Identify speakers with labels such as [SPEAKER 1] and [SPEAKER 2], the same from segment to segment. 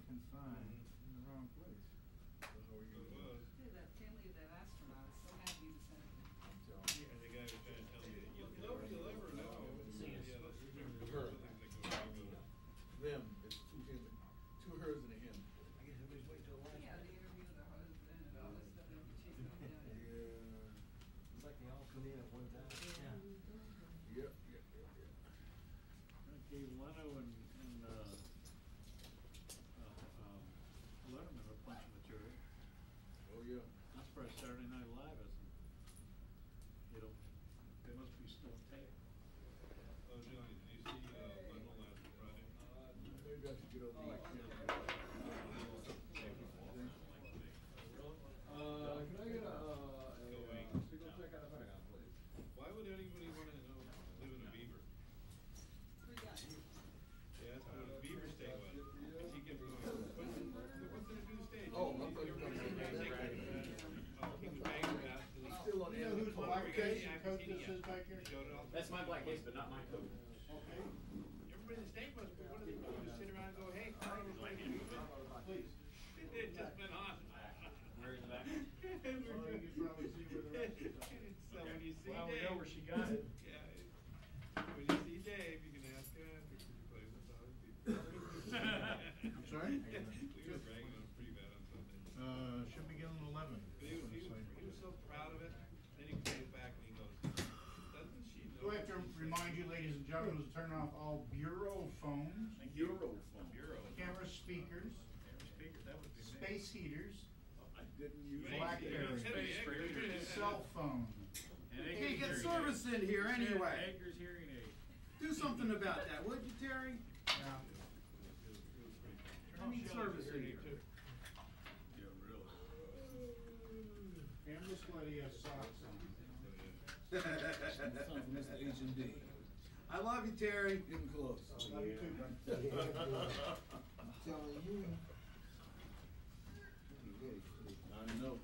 [SPEAKER 1] consigned in the wrong place.
[SPEAKER 2] Yeah, that family of that astronaut is so happy to send it.
[SPEAKER 3] Yeah, the guy was trying to tell me that you'll never know.
[SPEAKER 4] Them, it's two hers and a him.
[SPEAKER 5] I guess everybody's waiting till the last.
[SPEAKER 2] Yeah, they interview the husband and all this stuff, and every chasing them down.
[SPEAKER 5] Yeah. It's like they all come in at one time.
[SPEAKER 4] Yep.
[SPEAKER 1] Okay, Leno and Letterman are punching material.
[SPEAKER 4] Oh yeah.
[SPEAKER 1] I'm surprised Saturday Night Live isn't. You know, they must be still tape.
[SPEAKER 3] Oh, Johnny, did you see Leno last Friday?
[SPEAKER 4] Maybe I should get over my camera. Can I get a signal check out of Pentagon, please?
[SPEAKER 3] Why would anybody want to know live in a beaver?
[SPEAKER 2] Three guys.
[SPEAKER 3] Yeah, that's what a beaver state was. He kept going, what's in the state?
[SPEAKER 4] Oh, I thought you were going to say that.
[SPEAKER 3] Oh, he was banging about it.
[SPEAKER 4] Still on the
[SPEAKER 1] Whose black case and coat this is back here?
[SPEAKER 6] That's my black case, but not my coat.
[SPEAKER 1] Okay.
[SPEAKER 3] Everybody in the state must be, what do they do? Just sit around and go, hey,
[SPEAKER 1] Please.
[SPEAKER 3] it just went on.
[SPEAKER 6] Where's the back?
[SPEAKER 1] Well, you can probably see where the rest is.
[SPEAKER 3] So when you see
[SPEAKER 1] Well, we
[SPEAKER 3] Dave,
[SPEAKER 1] know where she got it.
[SPEAKER 3] Yeah, when you see Dave, you can ask him.
[SPEAKER 1] I'm sorry?
[SPEAKER 3] We were bragging on him pretty bad on Sunday.
[SPEAKER 1] Should begin at 11.
[SPEAKER 3] But he was so proud of it. Then he came back and he goes, doesn't she know?
[SPEAKER 7] So I have to remind you, ladies and gentlemen, to turn off all bureau phones,
[SPEAKER 3] Bureau.
[SPEAKER 7] camera speakers,
[SPEAKER 3] That would be
[SPEAKER 7] space heaters,
[SPEAKER 4] I didn't use
[SPEAKER 7] BlackBerry, cell phone.
[SPEAKER 8] Hey, get service in here anyway.
[SPEAKER 1] Edgar's hearing aid.
[SPEAKER 8] Do something about that, would you, Terry? I need service in here.
[SPEAKER 1] Yeah, really. Camera sweaty has socks on.
[SPEAKER 4] Something from Mr. Agent D.
[SPEAKER 8] I love you, Terry.
[SPEAKER 4] Getting close.
[SPEAKER 1] Love you too, bud.
[SPEAKER 4] I'm telling you. I know.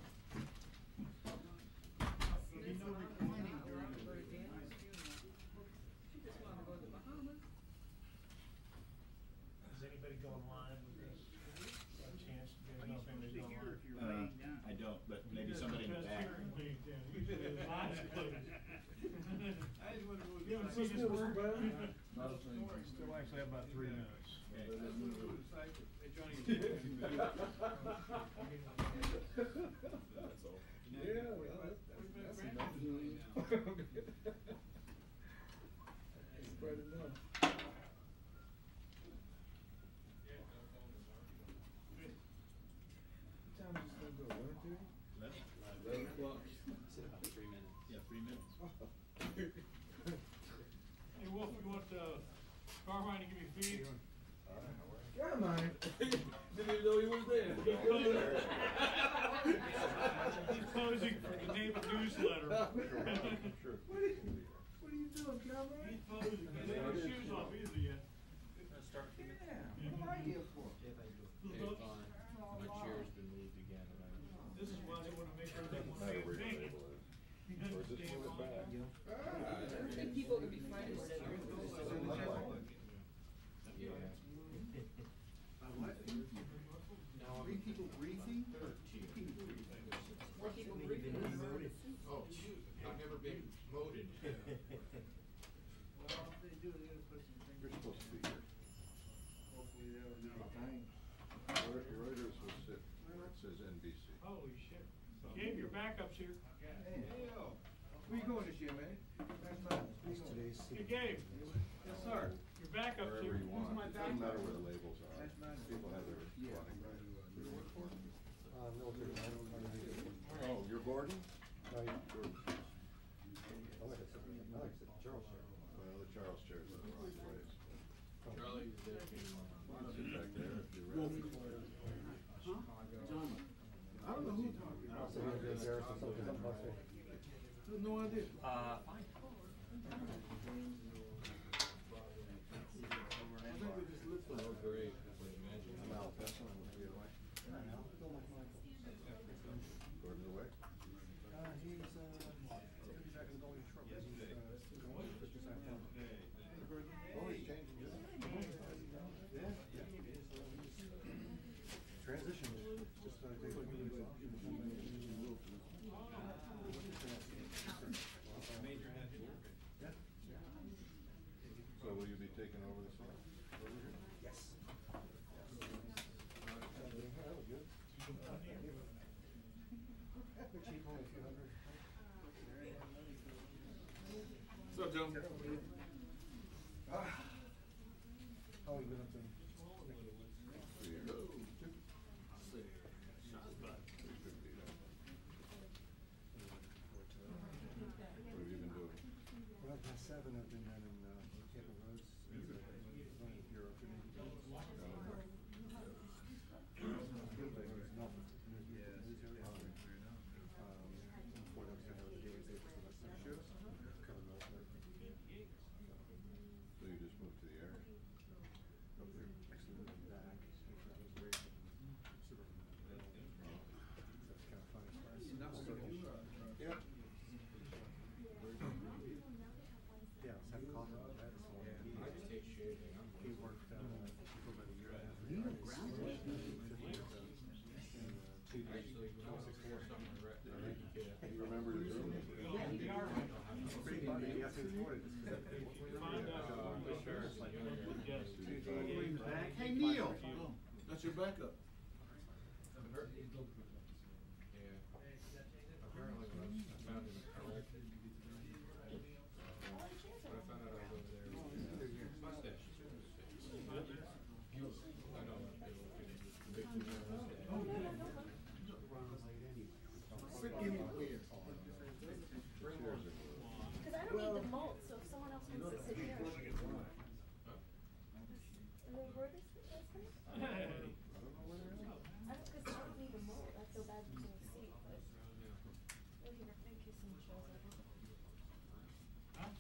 [SPEAKER 7] There'll be no recording during the
[SPEAKER 2] She just wanted to go to the Bahamas.
[SPEAKER 5] Does anybody go online with this? A chance to get enough
[SPEAKER 7] supposed
[SPEAKER 5] images
[SPEAKER 7] to hear
[SPEAKER 5] online?
[SPEAKER 7] if you're laying down.
[SPEAKER 6] I don't, but maybe somebody in the back.
[SPEAKER 3] I just want to go.
[SPEAKER 5] You haven't seen this work?
[SPEAKER 4] Not a thing.
[SPEAKER 1] Still actually have about 3 minutes.
[SPEAKER 3] Hey, Johnny.
[SPEAKER 6] That's all.
[SPEAKER 4] Yeah, well, that's enough. It's quite enough. What time is this gonna go? 11 o'clock.
[SPEAKER 6] Said about 3 minutes. Yeah, 3 minutes.
[SPEAKER 1] Hey, Wolf, you want Carmine to give you feed?
[SPEAKER 4] Come on. Didn't even know he was there.
[SPEAKER 1] He's posing for the neighbor newsletter.
[SPEAKER 4] Sure. What are you doing, Cameron?
[SPEAKER 1] He's posing. He didn't have his shoes off either yet.
[SPEAKER 6] Start.
[SPEAKER 4] Yeah. What am I here for?
[SPEAKER 6] Hey, fine. My chair's been moved again.
[SPEAKER 1] This is why they want to make everything one same thing.
[SPEAKER 4] Or just move it back.
[SPEAKER 2] And people can be friends.
[SPEAKER 6] Yeah.
[SPEAKER 8] What? Three people breathing?
[SPEAKER 6] 13.
[SPEAKER 2] More people breathing.
[SPEAKER 5] Oh, I've never been voted.
[SPEAKER 2] Well, if they do, they gotta put some things.
[SPEAKER 4] You're supposed to be here.
[SPEAKER 2] Hopefully they'll know.
[SPEAKER 4] Reuters will sit where it says NBC.
[SPEAKER 1] Holy shit. Gabe, your backup's here.
[SPEAKER 4] Hey, where you going this year, man? That's mine.
[SPEAKER 1] Hey, Gabe.
[SPEAKER 2] Yes, sir.
[SPEAKER 1] Your backup's
[SPEAKER 4] Wherever
[SPEAKER 1] here.
[SPEAKER 4] you want.
[SPEAKER 2] my
[SPEAKER 4] Doesn't
[SPEAKER 2] backup?
[SPEAKER 4] matter where the labels are.
[SPEAKER 2] That's mine.
[SPEAKER 4] People have their running right.
[SPEAKER 5] Military.
[SPEAKER 4] Oh, you're Gordon?
[SPEAKER 5] No, you-
[SPEAKER 4] Gordon.
[SPEAKER 5] I like it. Charles Share.
[SPEAKER 4] Well, the Charles chairs are the wrong place.
[SPEAKER 5] Charlie,
[SPEAKER 4] Sit back there if you're ready.
[SPEAKER 2] Huh? John. I don't know who you're talking about. No idea.
[SPEAKER 6] Fine.
[SPEAKER 2] I think we just looked for it.
[SPEAKER 4] Oh, great. Well, that's one would be away. Gordon away?
[SPEAKER 5] He's back in the Golden Shore. He's
[SPEAKER 4] Oh, he's changing.
[SPEAKER 2] Yeah.
[SPEAKER 8] What's up, Joe?
[SPEAKER 4] How are you doing?
[SPEAKER 9] There you go. What have you been doing?
[SPEAKER 4] Well, past 7, I've been down in Campbell Roads, running the bureau for me. Before that, I was the daily paper for my shows. Covered North America.
[SPEAKER 9] So you just moved to the area?
[SPEAKER 4] Up there, actually moving back. I was raised up in suburban. So it's kind of funny as far as yeah. Yeah, I was having coffee with that this morning.
[SPEAKER 6] I just hate shaving.
[SPEAKER 4] He worked for about a year and a half.
[SPEAKER 6] Actually, when I was 64, something I read,
[SPEAKER 9] You remember his room?
[SPEAKER 4] Pretty funny. He asked me this morning.
[SPEAKER 8] Hey, Neil. That's your backup.
[SPEAKER 6] Apparently, when I found him, I found out I was over there. Mustache. I know. Big
[SPEAKER 8] Sit anywhere.
[SPEAKER 10] Because I don't need the mold, so if someone else wants to sit here. Are they were this last time? I don't because I don't need the mold. I feel bad for the seat, but we're here in case someone shows up.
[SPEAKER 1] Huh?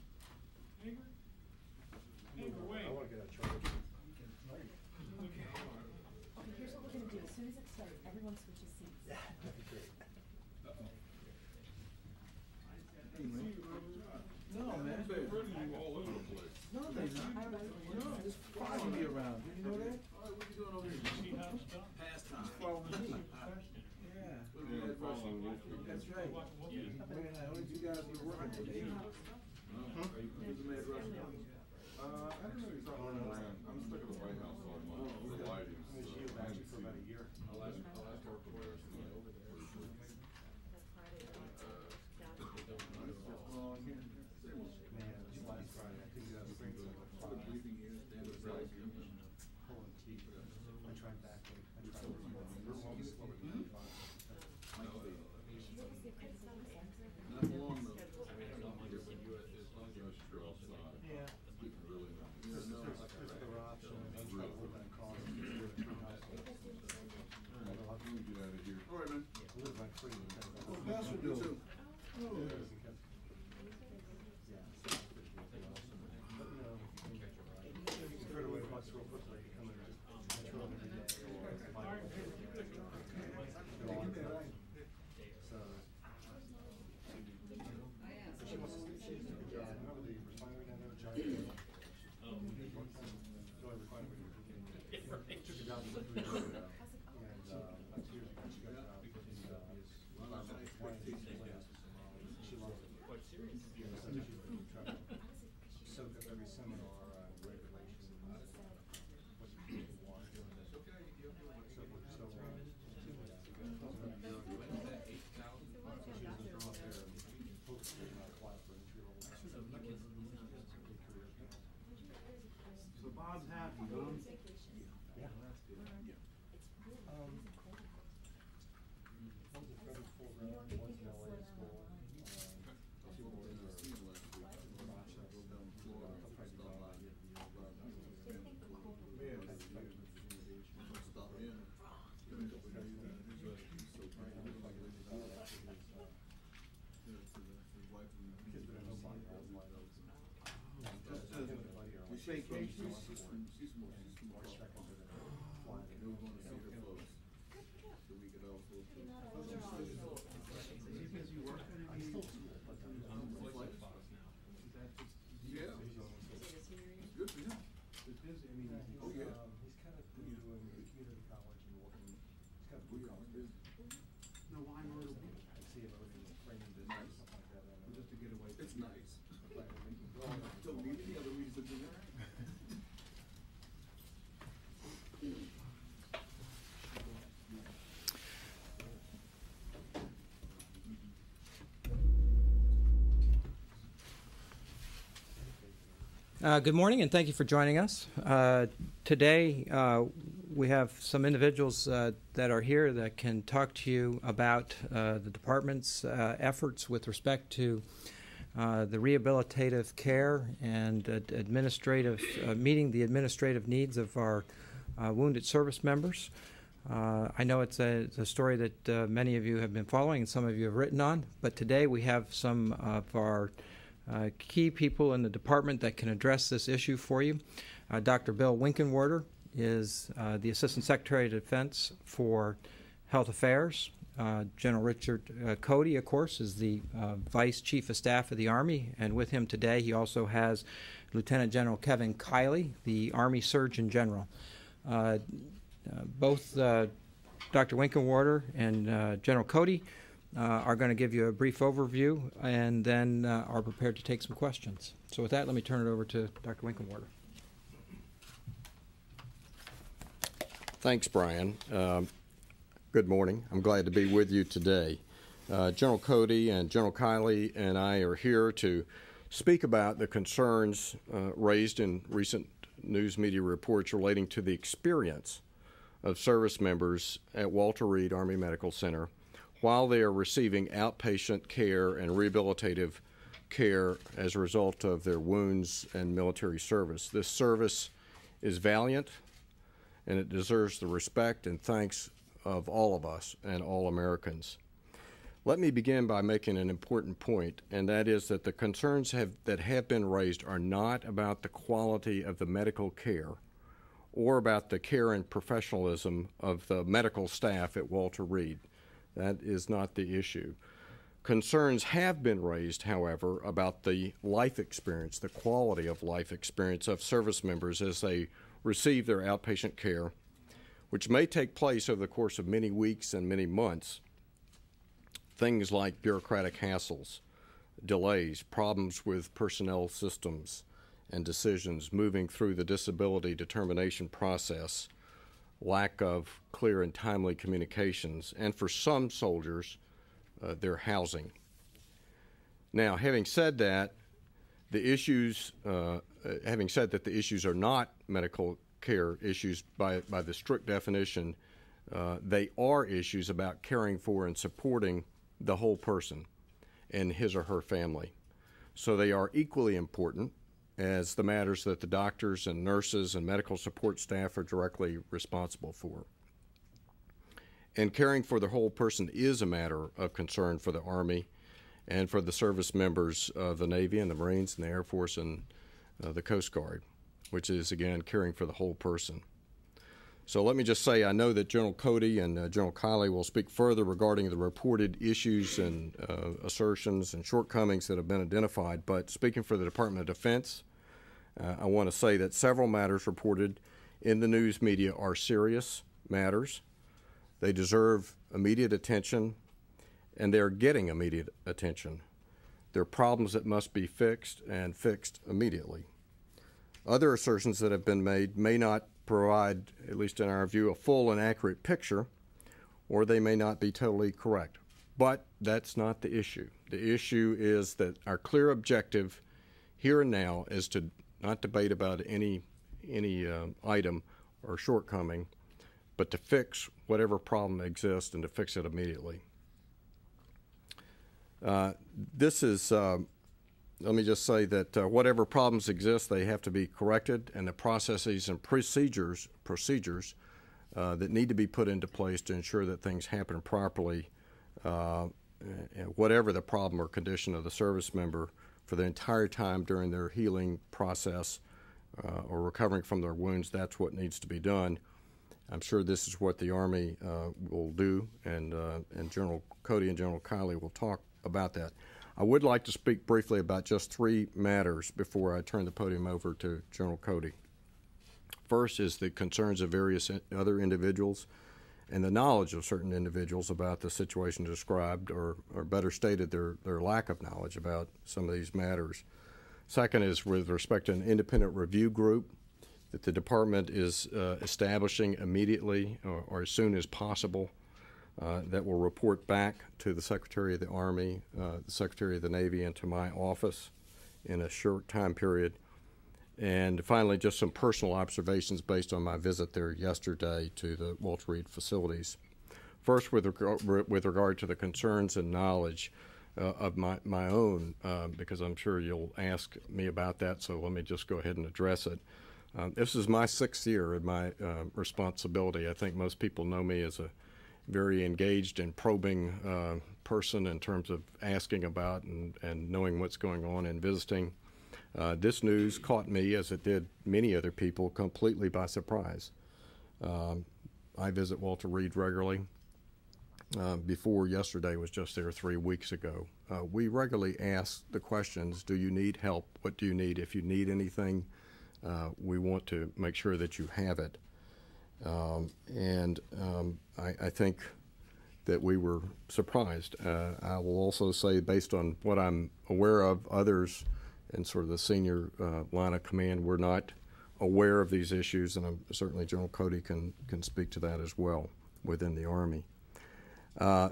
[SPEAKER 1] Angry? Angry, wait.
[SPEAKER 4] I want to get out of trouble.
[SPEAKER 10] Okay, here's what we're gonna do. As soon as it starts, everyone switches seats.
[SPEAKER 4] Yeah, that'd be great.
[SPEAKER 8] No, man.
[SPEAKER 9] They're running you all over the place.
[SPEAKER 8] No, they're not. No, just following me around. Did you know that? All right, what you doing over here?
[SPEAKER 1] See how it's done?
[SPEAKER 8] Pastime. Following me. Yeah.
[SPEAKER 9] Yeah, following Wolfie.
[SPEAKER 8] That's right. Man, I only you guys were working today. Who's the mad Russian?
[SPEAKER 9] I don't know exactly where I am. I'm stuck at the White House all month. The lighting.
[SPEAKER 4] I'm going to shield actually for about a year.
[SPEAKER 6] I'll ask our reporters to get over there.
[SPEAKER 4] Man, just last Friday, I couldn't get out of Springfield.
[SPEAKER 8] Briefing here, stand up, right?
[SPEAKER 4] Pulling teeth. I tried back. I tried slower than 25.
[SPEAKER 8] Not long though.
[SPEAKER 9] Just you're outside.
[SPEAKER 4] Yeah.
[SPEAKER 9] It's really nice.
[SPEAKER 4] There's other option. I'm trying to live in a car.
[SPEAKER 9] How can we get out of here?
[SPEAKER 8] All right, man.
[SPEAKER 4] Live like free.
[SPEAKER 8] What's Pastor doing?
[SPEAKER 4] Soak up every seminar on regulations, what you want. So
[SPEAKER 8] Bob's happy, huh?
[SPEAKER 4] Yeah. One's a federal program, one's an LA school.
[SPEAKER 8] Vacation. She's from Florida. We're going to see her folks. So we could also. Is he busy working?
[SPEAKER 4] I still do it, but
[SPEAKER 8] Yeah. Good for him.
[SPEAKER 4] He's busy. I mean,
[SPEAKER 8] Oh, yeah.
[SPEAKER 4] He's kind of doing community college and working. He's kind of blue collar business.
[SPEAKER 8] No, why murder?
[SPEAKER 4] I see him over in the framing business, something like that.
[SPEAKER 8] Just to get away. It's nice. Don't need any other reason to do that.
[SPEAKER 11] Good morning, and thank you for joining us. Today, we have some individuals that are here that can talk to you about the department's efforts with respect to the rehabilitative care and administrative, meeting the administrative needs of our wounded service members. I know it's a story that many of you have been following and some of you have written on, but today we have some of our key people in the department that can address this issue for you. Dr. Bill Winkenwerder is the Assistant Secretary of Defense for Health Affairs. General Richard Cody, of course, is the Vice Chief of Staff of the Army, and with him today he also has Lieutenant General Kevin Kiley, the Army Surgeon General. Both Dr. Winkenwerder and General Cody are going to give you a brief overview and then are prepared to take some questions. So with that, let me turn it over to Dr. Winkenwerder.
[SPEAKER 12] Thanks, Brian. Good morning. I'm glad to be with you today. General Cody and General Kiley and I are here to speak about the concerns raised in recent news media reports relating to the experience of service members at Walter Reed Army Medical Center while they are receiving outpatient care and rehabilitative care as a result of their wounds and military service. This service is valiant, and it deserves the respect and thanks of all of us and all Americans. Let me begin by making an important point, and that is that the concerns that have been raised are not about the quality of the medical care or about the care and professionalism of the medical staff at Walter Reed. That is not the issue. Concerns have been raised, however, about the life experience, the quality of life experience of service members as they receive their outpatient care, which may take place over the course of many weeks and many months. Things like bureaucratic hassles, delays, problems with personnel systems and decisions moving through the disability determination process, lack of clear and timely communications, and for some soldiers, their housing. Now, having said that, the issues are not medical care issues by the strict definition, they are issues about caring for and supporting the whole person and his or her family. So they are equally important as the matters that the doctors and nurses and medical support staff are directly responsible for. And caring for the whole person is a matter of concern for the Army and for the service members of the Navy and the Marines and the Air Force and the Coast Guard, which is, again, caring for the whole person. So let me just say, I know that General Cody and General Kiley will speak further regarding the reported issues and assertions and shortcomings that have been identified, but speaking for the Department of Defense, I want to say that several matters reported in the news media are serious matters. They deserve immediate attention, and they're getting immediate attention. They're problems that must be fixed and fixed immediately. Other assertions that have been made may not provide, at least in our view, a full and accurate picture, or they may not be totally correct. But that's not the issue. The issue is that our clear objective here and now is to not debate about any item or shortcoming, but to fix whatever problem exists and to fix it immediately. Let me just say that whatever problems exist, they have to be corrected, and the processes and procedures that need to be put into place to ensure that things happen properly, whatever the problem or condition of the service member, for the entire time during their healing process or recovering from their wounds, that's what needs to be done. I'm sure this is what the Army will do, and General Cody and General Kiley will talk about that. I would like to speak briefly about just three matters before I turn the podium over to General Cody. First is the concerns of various other individuals and the knowledge of certain individuals about the situation described, or better stated, their lack of knowledge about some of these matters. Second is with respect to an independent review group that the department is establishing immediately or as soon as possible that will report back to the Secretary of the Army, the Secretary of the Navy, and to my office in a short time period. And finally, just some personal observations based on my visit there yesterday to the Walter Reed facilities. First, with regard to the concerns and knowledge of my own, because I'm sure you'll ask me about that, so let me just go ahead and address it. This is my 6th year in my responsibility. I think most people know me as a very engaged and probing person in terms of asking about and knowing what's going on and visiting. This news caught me, as it did many other people, completely by surprise. I visit Walter Reed regularly. Before yesterday was just there 3 weeks ago. We regularly ask the questions, do you need help? What do you need? If you need anything, we want to make sure that you have it. I think that we were surprised. I will also say, based on what I'm aware of, others in sort of the senior line of command were not aware of these issues, and certainly General Cody can speak to that as well within the Army.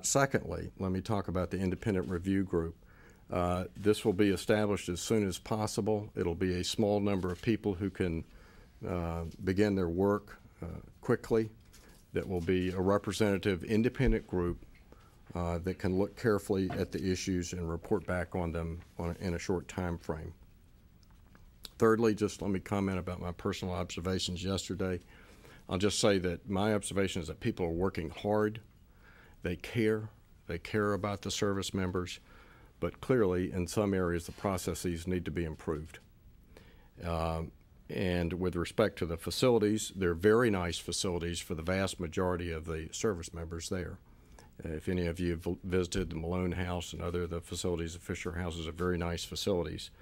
[SPEAKER 12] Secondly, let me talk about the independent review group. This will be established as soon as possible. It'll be a small number of people who can begin their work quickly. That will be a representative independent group that can look carefully at the issues and report back on them in a short time frame. Thirdly, just let me comment about my personal observations yesterday. I'll just say that my observation is that people are working hard. They care about the service members, but clearly in some areas the processes need to be improved. And with respect to the facilities, they're very nice facilities for the vast majority of the service members there. If any of you have visited the Malone House and other of the facilities, the Fisher Houses are very nice facilities.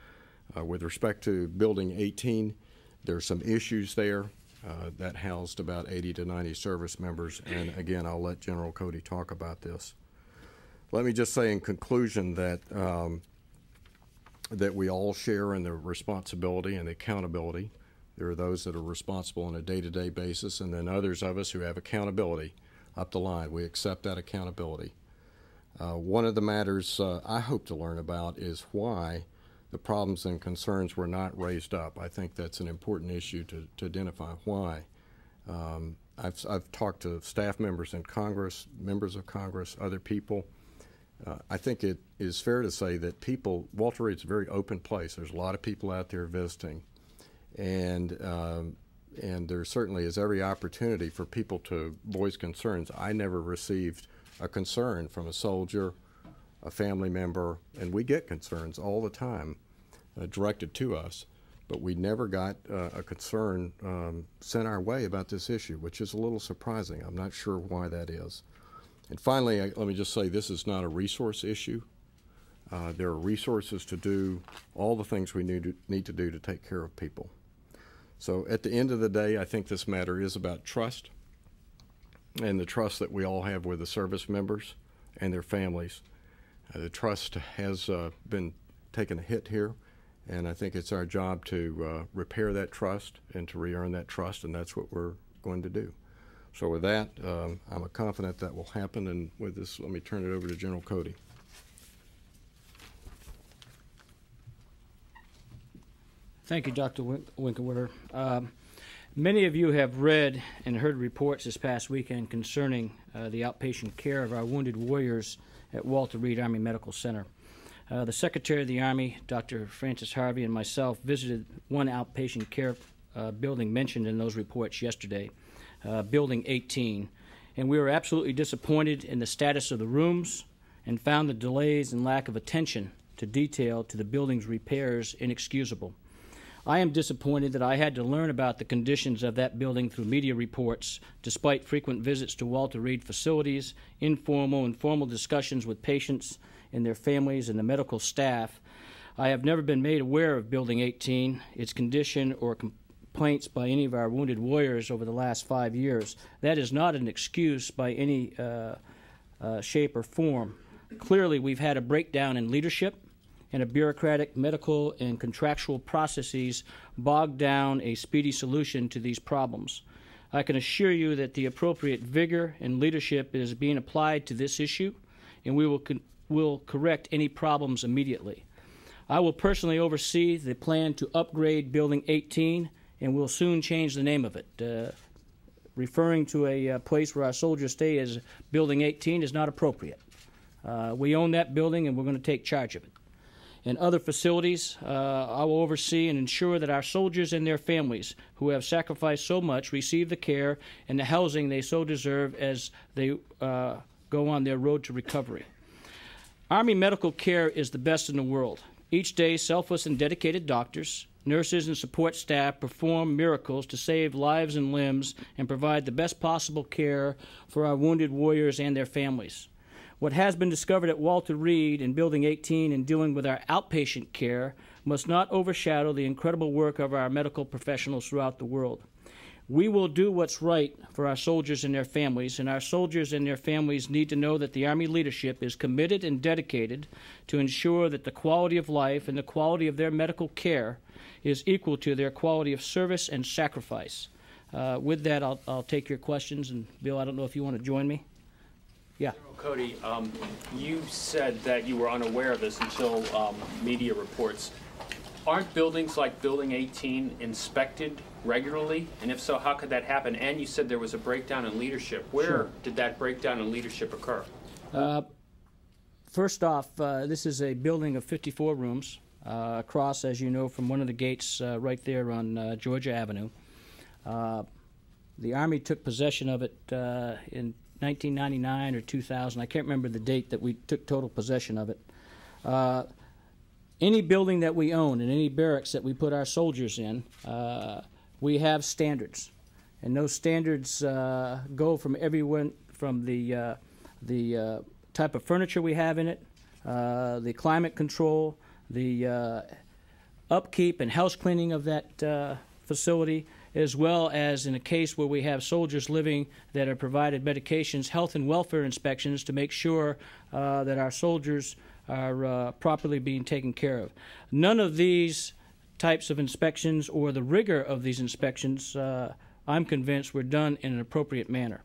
[SPEAKER 12] With respect to Building 18, there are some issues there. That housed about 80 to 90 service members, and again, I'll let General Cody talk about this. Let me just say in conclusion that that we all share in the responsibility and the accountability. There are those that are responsible on a day-to-day basis, and then others of us who have accountability up the line. We accept that accountability. One of the matters I hope to learn about is why the problems and concerns were not raised up. I think that's an important issue to identify why. I've talked to staff members in Congress, members of Congress, other people. I think it is fair to say that Walter Reed's a very open place. There's a lot of people out there visiting, and there certainly is every opportunity for people to voice concerns. I never received a concern from a soldier, a family member, and we get concerns all the time directed to us, but we never got a concern sent our way about this issue, which is a little surprising. I'm not sure why that is. And finally, let me just say this is not a resource issue. There are resources to do all the things we need to do to take care of people. So at the end of the day, I think this matter is about trust, and the trust that we all have with the service members and their families. The trust has been taking a hit here, and I think it's our job to repair that trust and to re-earn that trust, and that's what we're going to do. So with that, I'm confident that will happen, and with this, let me turn it over to General Cody.
[SPEAKER 13] Thank you, Dr. Winkenwerder. Many of you have read and heard reports this past weekend concerning the outpatient care of our wounded warriors at Walter Reed Army Medical Center. The Secretary of the Army, Dr. Francis Harvey, and myself visited one outpatient care building mentioned in those reports yesterday, Building 18, and we were absolutely disappointed in the status of the rooms and found the delays and lack of attention to detail to the building's repairs inexcusable. I am disappointed that I had to learn about the conditions of that building through media reports, despite frequent visits to Walter Reed facilities, informal and formal discussions with patients and their families and the medical staff. I have never been made aware of Building 18, its condition, or complaints by any of our wounded warriors over the last 5 years. That is not an excuse by any shape or form. Clearly, we've had a breakdown in leadership, and a bureaucratic, medical, and contractual processes bog down a speedy solution to these problems. I can assure you that the appropriate vigor and leadership is being applied to this issue, and we will correct any problems immediately. I will personally oversee the plan to upgrade Building 18, and we'll soon change the name of it. Referring to a place where our soldiers stay as Building 18 is not appropriate. We own that building, and we're going to take charge of it. In other facilities, I will oversee and ensure that our soldiers and their families who have sacrificed so much receive the care and the housing they so deserve as they go on their road to recovery. Army medical care is the best in the world. Each day, selfless and dedicated doctors, nurses, and support staff perform miracles to save lives and limbs and provide the best possible care for our wounded warriors and their families. What has been discovered at Walter Reed in Building 18 in dealing with our outpatient care must not overshadow the incredible work of our medical professionals throughout the world. We will do what's right for our soldiers and their families, and our soldiers and their families need to know that the Army leadership is committed and dedicated to ensure that the quality of life and the quality of their medical care is equal to their quality of service and sacrifice. With that, I'll take your questions, and Bill, I don't know if you want to join me. Yeah.
[SPEAKER 14] Cody, you said that you were unaware of this until media reports. Aren't buildings like Building 18 inspected regularly? And if so, how could that happen? And you said there was a breakdown in leadership. Where did that breakdown in leadership occur?
[SPEAKER 13] First off, this is a building of 54 rooms across, as you know, from one of the gates right there on Georgia Avenue. The Army took possession of it in 1999 or 2000. I can't remember the date that we took total possession of it. Any building that we own and any barracks that we put our soldiers in, we have standards. And those standards go from everyone from the type of furniture we have in it, the climate control, the upkeep and house cleaning of that facility, as well as in a case where we have soldiers living that are provided medications, health and welfare inspections to make sure that our soldiers are properly being taken care of. None of these types of inspections or the rigor of these inspections, I'm convinced, were done in an appropriate manner.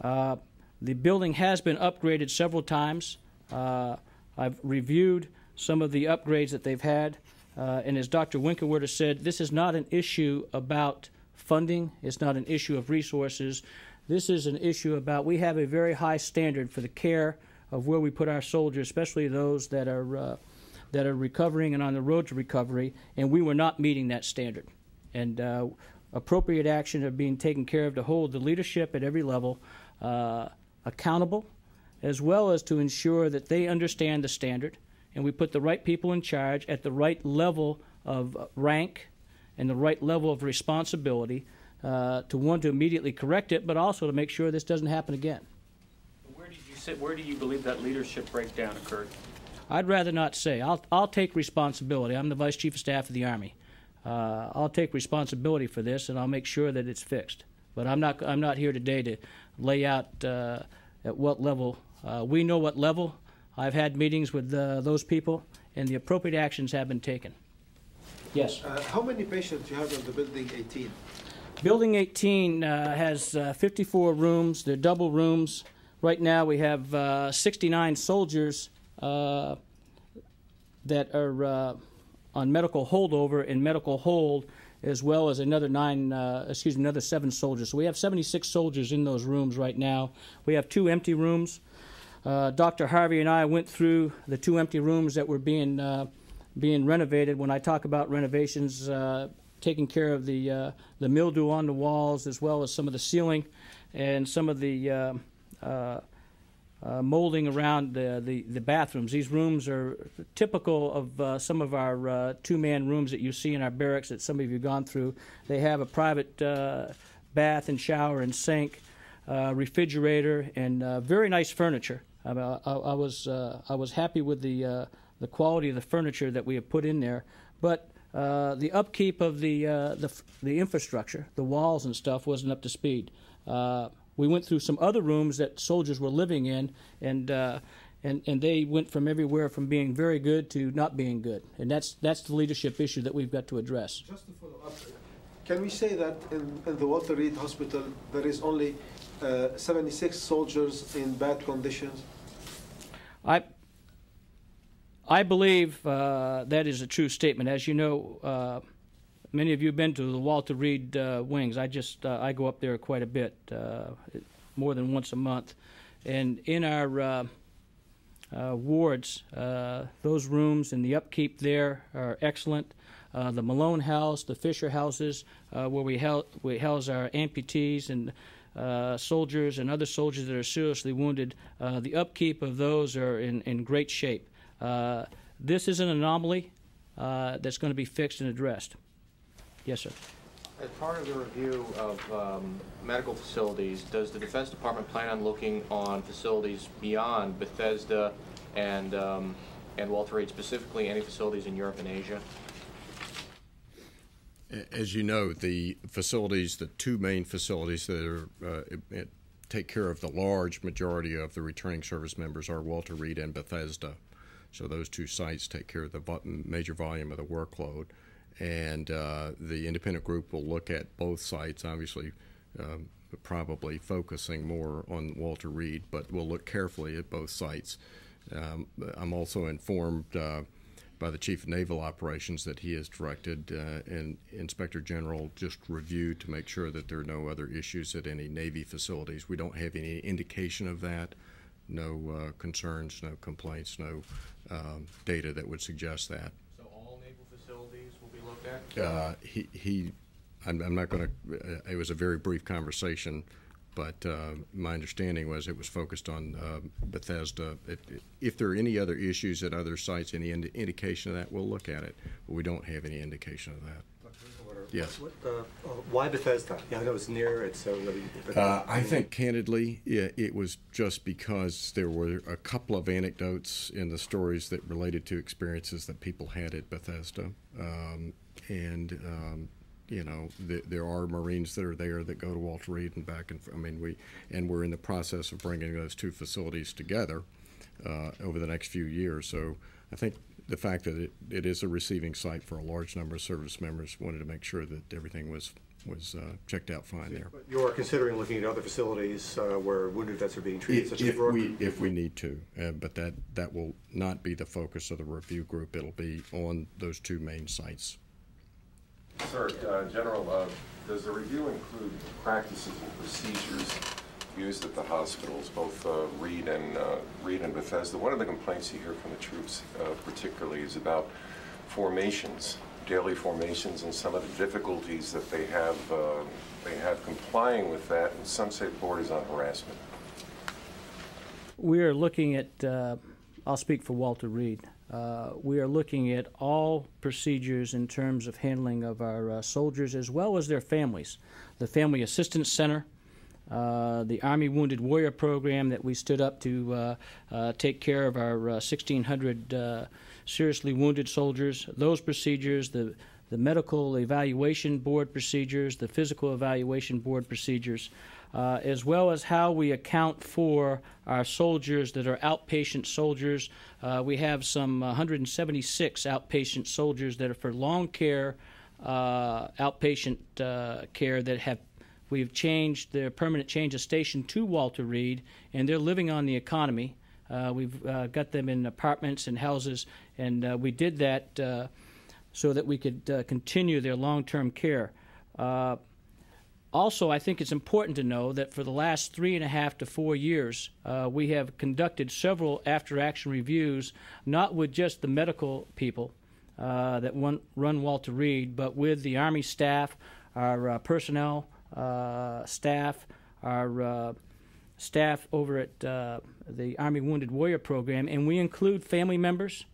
[SPEAKER 13] The building has been upgraded several times. I've reviewed some of the upgrades that they've had, and as Dr. Winkenwerder said, this is not an issue about funding. It's not an issue of resources. This is an issue about we have a very high standard for the care of where we put our soldiers, especially those that are recovering and on the road to recovery, and we were not meeting that standard. And appropriate action are being taken care of to hold the leadership at every level accountable, as well as to ensure that they understand the standard, and we put the right people in charge at the right level of rank and the right level of responsibility to immediately correct it, but also to make sure this doesn't happen again.
[SPEAKER 14] Where do you believe that leadership breakdown occurred?
[SPEAKER 13] I'd rather not say. I'll take responsibility. I'm the Vice Chief of Staff of the Army. I'll take responsibility for this, and I'll make sure that it's fixed. But I'm not here today to lay out at what level. We know what level. I've had meetings with those people, and the appropriate actions have been taken. Yes.
[SPEAKER 15] How many patients do you have in the Building 18?
[SPEAKER 13] Building 18 has 54 rooms. They're double rooms. Right now we have 69 soldiers that are on medical holdover and medical hold, as well as another another 7 soldiers. So we have 76 soldiers in those rooms right now. We have 2 empty rooms. Dr. Harvey and I went through the 2 empty rooms that were being renovated. When I talk about renovations, taking care of the mildew on the walls, as well as some of the ceiling and some of the molding around the bathrooms. These rooms are typical of some of our 2-man rooms that you see in our barracks that some of you have gone through. They have a private bath and shower and sink, refrigerator, and very nice furniture. I was happy with the quality of the furniture that we have put in there, but the upkeep of the infrastructure, the walls and stuff, wasn't up to speed. We went through some other rooms that soldiers were living in, and they went from everywhere from being very good to not being good, and that's the leadership issue that we've got to address.
[SPEAKER 15] Just to follow up, can we say that in the Walter Reed Hospital there is only 76 soldiers in bad conditions?
[SPEAKER 13] I believe that is a true statement. As you know, many of you have been to the Walter Reed wings. I go up there quite a bit, more than once a month. And in our wards, those rooms and the upkeep there are excellent. The Malone House, the Fisher houses, where we house our amputees and soldiers and other soldiers that are seriously wounded, the upkeep of those are in great shape. This is an anomaly that's going to be fixed and addressed. Yes, sir.
[SPEAKER 6] As part of the review of medical facilities, does the Defense Department plan on looking on facilities beyond Bethesda and Walter Reed, specifically any facilities in Europe and Asia?
[SPEAKER 12] As you know, the facilities, the two main facilities that are take care of the large majority of the returning service members are Walter Reed and Bethesda. So those two sites take care of the major volume of the workload. And the independent group will look at both sites, obviously probably focusing more on Walter Reed, but we'll look carefully at both sites. I'm also informed by the Chief of Naval Operations that he has directed and Inspector General just reviewed to make sure that there are no other issues at any Navy facilities. We don't have any indication of that, no concerns, no complaints, no data that would suggest that.
[SPEAKER 6] So all naval facilities will be looked at?
[SPEAKER 12] I'm not going to, it was a very brief conversation, but my understanding was it was focused on Bethesda. If there are any other issues at other sites, any indication of that, we'll look at it, but we don't have any indication of that. Yes.
[SPEAKER 15] Why Bethesda? Yeah, I know it's near. It's
[SPEAKER 12] I think, candidly, it was just because there were a couple of anecdotes in the stories that related to experiences that people had at Bethesda, you know, there are Marines that are there that go to Walter Reed and back. And I mean, we're in the process of bringing those two facilities together over the next few years. So I think the fact that it is a receiving site for a large number of service members, wanted to make sure that everything was checked out fine there.
[SPEAKER 15] But you're considering looking at other facilities where wounded vets are being treated, such as
[SPEAKER 12] if we need to, but that will not be the focus of the review group. It'll be on those two main sites.
[SPEAKER 9] Sir, General, does the review include practices and procedures used at the hospitals, both Reed and Bethesda? One of the complaints you hear from the troops particularly is about formations, daily formations, and some of the difficulties that they have complying with that, and some say borders on harassment.
[SPEAKER 13] We are looking at, I'll speak for Walter Reed. We are looking at all procedures in terms of handling of our soldiers as well as their families. The Family Assistance Center, the Army Wounded Warrior Program that we stood up to take care of our 1,600 seriously wounded soldiers, those procedures, the Medical Evaluation Board procedures, the Physical Evaluation Board procedures, as well as how we account for our soldiers that are outpatient soldiers. We have some 176 outpatient soldiers that are for long care, outpatient care that we've changed their permanent change of station to Walter Reed, and they're living on the economy. We've got them in apartments and houses, and we did that so that we could continue their long-term care. Also, I think it's important to know that for the last 3.5 to 4 years, we have conducted several after-action reviews, not with just the medical people that run Walter Reed, but with the Army staff, our personnel staff, our staff over at the Army Wounded Warrior Program, and we include family members,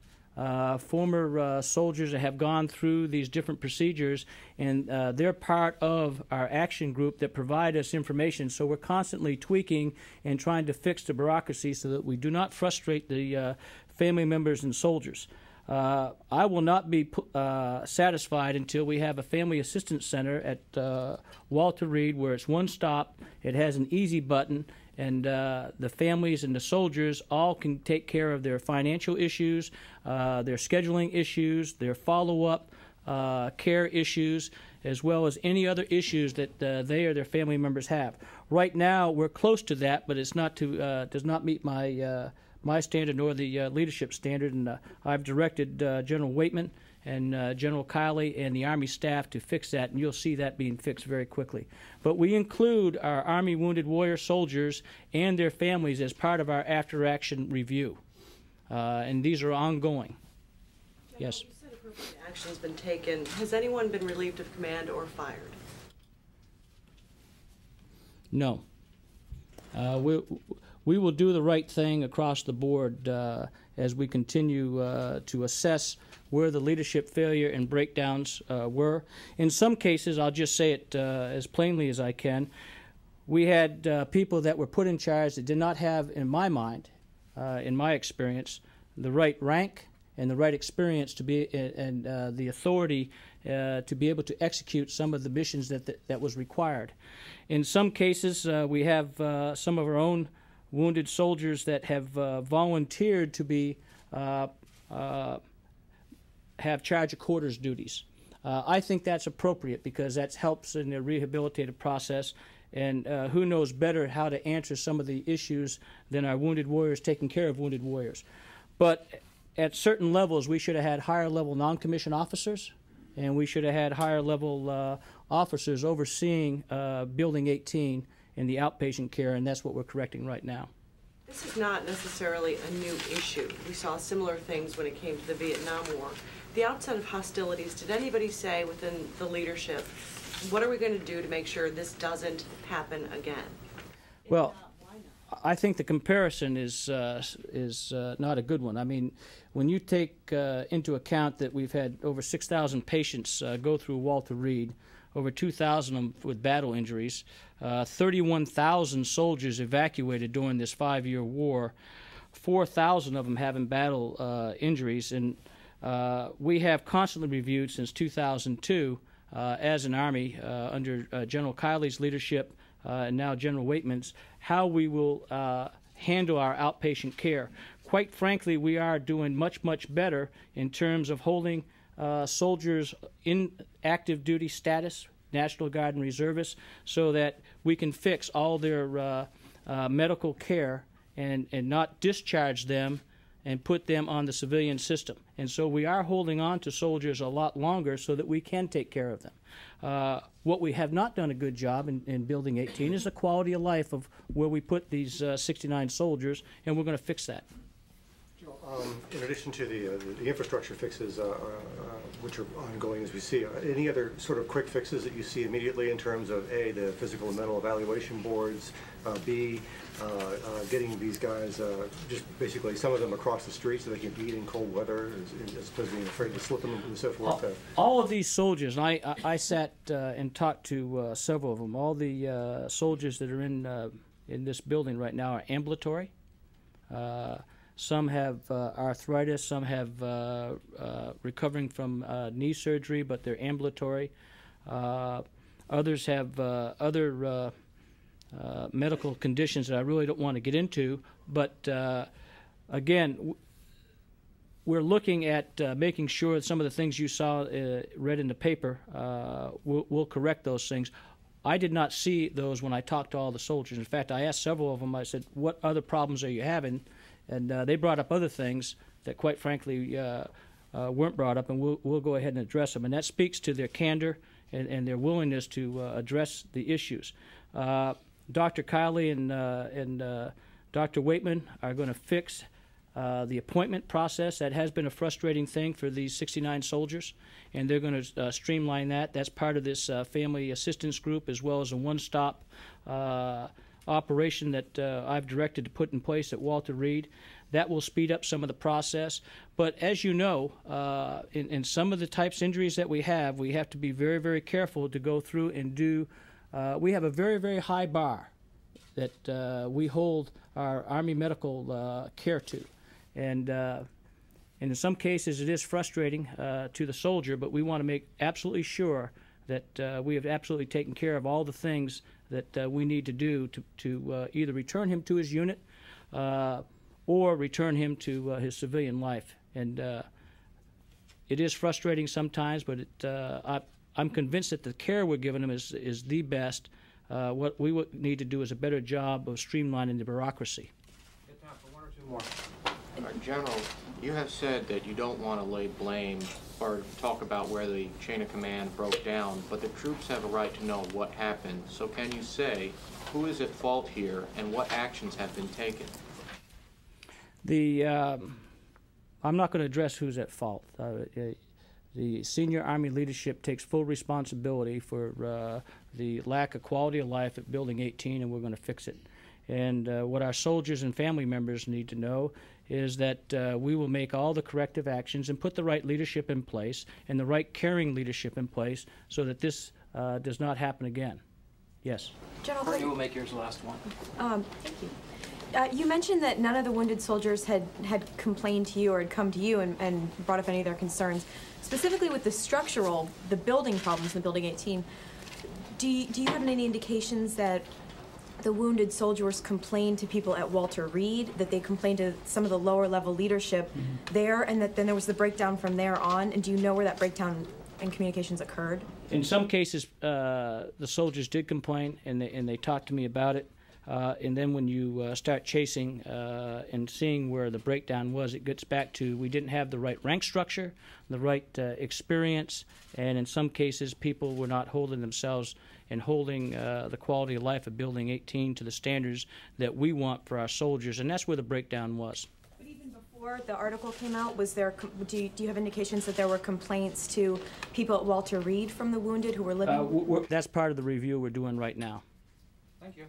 [SPEAKER 13] former soldiers that have gone through these different procedures, and they're part of our action group that provide us information. So we're constantly tweaking and trying to fix the bureaucracy so that we do not frustrate the family members and soldiers. I will not be satisfied until we have a family assistance center at Walter Reed where it's one stop, it has an easy button, and the families and the soldiers all can take care of their financial issues, their scheduling issues, their follow-up care issues, as well as any other issues that they or their family members have. Right now, we're close to that, but it's not does not meet my my standard nor the leadership standard, and I've directed General Waitman and General Kiley and the Army staff to fix that, and you'll see that being fixed very quickly. But we include our Army Wounded Warrior soldiers and their families as part of our after-action review, and these are ongoing.
[SPEAKER 16] General,
[SPEAKER 13] Yes.
[SPEAKER 16] You said appropriate action has been taken. Has anyone been relieved of command or fired?
[SPEAKER 13] No. We will do the right thing across the board as we continue to assess where the leadership failure and breakdowns were. In some cases, I'll just say it as plainly as I can, we had people that were put in charge that did not have, in my mind, in my experience, the right rank and the right experience to be and the authority to be able to execute some of the missions that was required. In some cases, we have some of our own wounded soldiers that have volunteered to be have charge of quarters duties. I think that's appropriate because that helps in the rehabilitative process, and who knows better how to answer some of the issues than our wounded warriors taking care of wounded warriors. But at certain levels, we should have had higher level non-commissioned officers, and we should have had higher level officers overseeing Building 18 in the outpatient care, and that's what we're correcting right now.
[SPEAKER 16] This is not necessarily a new issue. We saw similar things when it came to the Vietnam War. The outset of hostilities, did anybody say within the leadership, what are we going to do to make sure this doesn't happen again?
[SPEAKER 13] Well, I think the comparison is not a good one. I mean, when you take into account that we've had over 6,000 patients go through Walter Reed, over 2,000 of them with battle injuries, 31,000 soldiers evacuated during this 5-year war, 4,000 of them having battle injuries, and we have constantly reviewed since 2002 as an Army under General Kiley's leadership and now General Waitman's, how we will handle our outpatient care. Quite frankly, we are doing much, much better in terms of holding soldiers in active duty status, National Guard and Reservists, so that we can fix all their medical care and not discharge them and put them on the civilian system. And so we are holding on to soldiers a lot longer so that we can take care of them. What we have not done a good job in Building 18 is the quality of life of where we put these 69 soldiers, and we're going to fix that.
[SPEAKER 4] In addition to the infrastructure fixes, which are ongoing as we see, any other sort of quick fixes that you see immediately in terms of A, the physical and mental evaluation boards, B, getting these guys, just basically some of them across the street so they can eat in cold weather as opposed to being afraid to slip them and so forth?
[SPEAKER 13] All of these soldiers, and I sat and talked to several of them, all the soldiers that are in this building right now are ambulatory. Some have arthritis, some have recovering from knee surgery, but they're ambulatory. Others have other medical conditions that I really don't want to get into, but again, we're looking at making sure that some of the things you saw read in the paper, we'll correct those things. I did not see those when I talked to all the soldiers. In fact, I asked several of them, I said, what other problems are you having? And they brought up other things that, quite frankly, weren't brought up, and we'll go ahead and address them. And that speaks to their candor and their willingness to address the issues. Dr. Kiley and Dr. Waitman are going to fix the appointment process. That has been a frustrating thing for these 69 soldiers, and they're going to streamline that. That's part of this family assistance group, as well as a one-stop operation that I've directed to put in place at Walter Reed. That will speed up some of the process. But as you know, in some of the types of injuries that we have to be very, very careful to go through and do. We have a very, very high bar that we hold our Army medical care to. And in some cases it is frustrating to the soldier, but we want to make absolutely sure that we have absolutely taken care of all the things that we need to do to either return him to his unit or return him to his civilian life. And it is frustrating sometimes, but I'm convinced that the care we're giving him is the best. What we need to do is a better job of streamlining the bureaucracy.
[SPEAKER 6] Get time for one or two more. General, you have said that you don't want to lay blame or talk about where the chain of command broke down, but the troops have a right to know what happened. So can you say who is at fault here and what actions have been taken?
[SPEAKER 13] I'm not going to address who's at fault. The senior Army leadership takes full responsibility for the lack of quality of life at Building 18, and we're going to fix it. And what our soldiers and family members need to know is that we will make all the corrective actions and put the right leadership in place and the right caring leadership in place so that this does not happen again. Yes?
[SPEAKER 10] General
[SPEAKER 13] Courtney will make yours the last one.
[SPEAKER 10] Thank you. You mentioned that none of the wounded soldiers had complained to you or had come to you and brought up any of their concerns. Specifically with the building problems in the Building 18, do you have any indications that the wounded soldiers complained to people at Walter Reed, that they complained to some of the lower level leadership there, and that then there was the breakdown from there on? And do you know where that breakdown in communications occurred?
[SPEAKER 13] In some cases, the soldiers did complain, and they talked to me about it. And then when you start chasing and seeing where the breakdown was, it gets back to we didn't have the right rank structure, the right experience, and in some cases people were not holding themselves and holding the quality of life of Building 18 to the standards that we want for our soldiers, and that's where the breakdown was.
[SPEAKER 10] But even before the article came out, was there? Do you have indications that there were complaints to people at Walter Reed from the wounded who were living?
[SPEAKER 13] That's part of the review we're doing right now.
[SPEAKER 6] Thank you.